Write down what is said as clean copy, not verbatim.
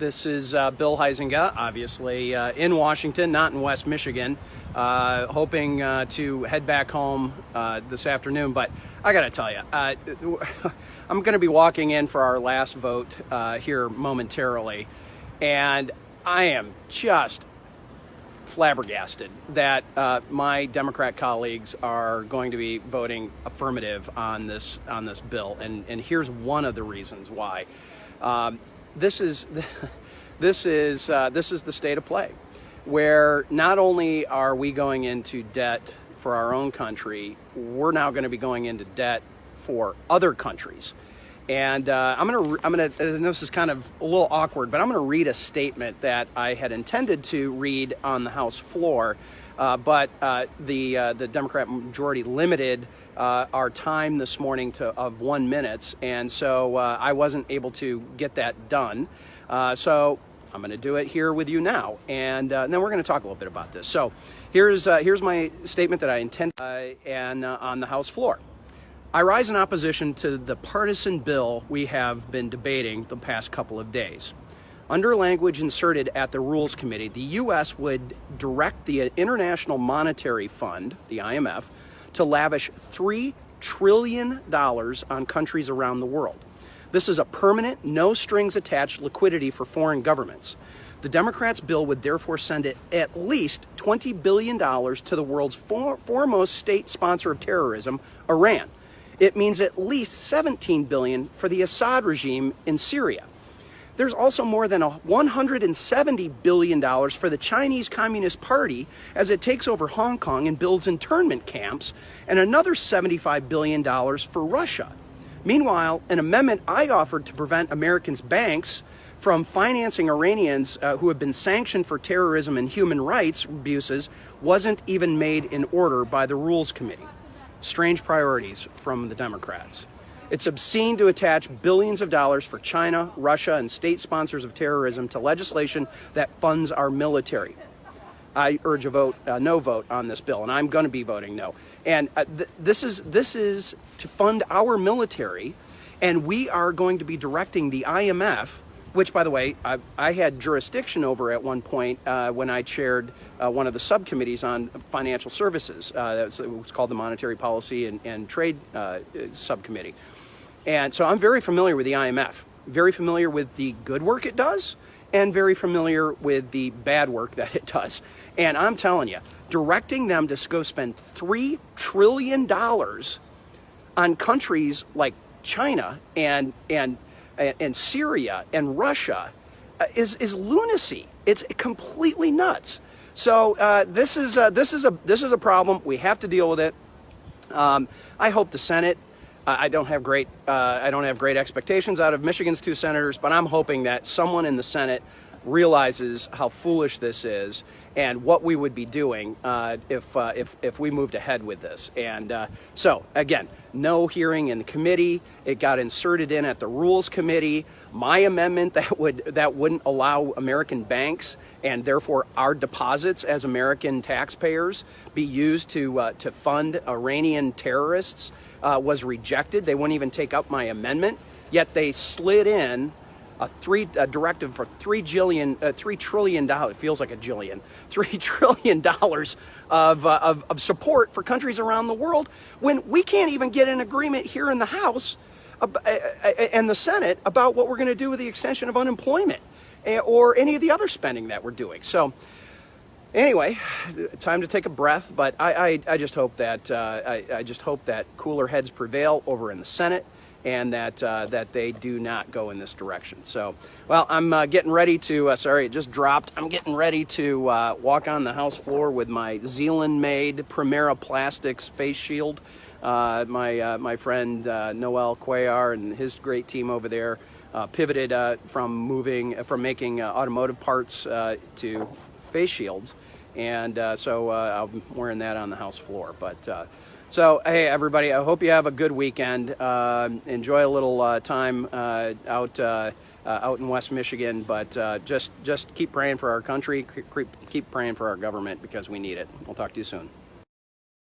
This is Bill Huizenga, obviously in Washington, not in West Michigan, hoping to head back home this afternoon. But I got to tell you, I'm going to be walking in for our last vote here momentarily, and I am just flabbergasted that my Democrat colleagues are going to be voting affirmative on this bill, and here's one of the reasons why. This is the state of play, where not only are we going into debt for our own country, we're now going to be going into debt for other countries. And I'm gonna. And this is kind of a little awkward, but I'm gonna read a statement that I had intended to read on the House floor, but the Democrat majority limited our time this morning of 1 minute, and so I wasn't able to get that done. So I'm going to do it here with you now, and then we're going to talk a little bit about this. So here's my statement that I intend on the House floor. I rise in opposition to the partisan bill we have been debating the past couple of days. Under language inserted at the Rules Committee, the U.S. would direct the International Monetary Fund, the IMF, to lavish $3 trillion on countries around the world. This is a permanent, no-strings-attached liquidity for foreign governments. The Democrats' bill would therefore send at least $20 billion to the world's foremost state sponsor of terrorism, Iran. It means at least $17 billion for the Assad regime in Syria. There's also more than $170 billion for the Chinese Communist Party as it takes over Hong Kong and builds internment camps, and another $75 billion for Russia. Meanwhile, an amendment I offered to prevent Americans' banks from financing Iranians who have been sanctioned for terrorism and human rights abuses wasn't even made in order by the Rules Committee. Strange priorities from the Democrats. It's obscene to attach billions of dollars for China, Russia, and state sponsors of terrorism to legislation that funds our military. I urge a no vote on this bill, and I'm going to be voting no. And this is to fund our military, and we are going to be directing the IMF, which, by the way, I had jurisdiction over at one point when I chaired one of the subcommittees on financial services. It was called the Monetary Policy and Trade Subcommittee. And so I'm very familiar with the IMF, very familiar with the good work it does, and very familiar with the bad work that it does. And I'm telling you, directing them to go spend $3 trillion on countries like China and Syria and Russia is lunacy. It's completely nuts. So this is a problem. We have to deal with it. I hope the Senate. I don't have great expectations out of Michigan's two senators, but I'm hoping that someone in the Senate realizes how foolish this is and what we would be doing if we moved ahead with this. And so again, no hearing in the committee. It got inserted in at the Rules Committee. My amendment that wouldn't allow American banks and therefore our deposits as American taxpayers be used to fund Iranian terrorists was rejected. They wouldn't even take up my amendment. Yet they slid in a directive for $3 trillion. It feels like a jillion. $3 trillion of support for countries around the world when we can't even get an agreement here in the House and the Senate about what we're going to do with the extension of unemployment or any of the other spending that we're doing. So anyway, time to take a breath. But I just hope that I just hope that cooler heads prevail over in the Senate, and that they do not go in this direction. So, well, I'm getting ready to, sorry, it just dropped. I'm getting ready to walk on the House floor with my Zealand-made Primera Plastics face shield. My friend Noel Cuellar and his great team over there pivoted from making automotive parts to face shields. And so I'm wearing that on the House floor. But so, hey, everybody, I hope you have a good weekend. Enjoy a little time out in West Michigan, but just keep praying for our country, keep praying for our government, because we need it. We'll talk to you soon.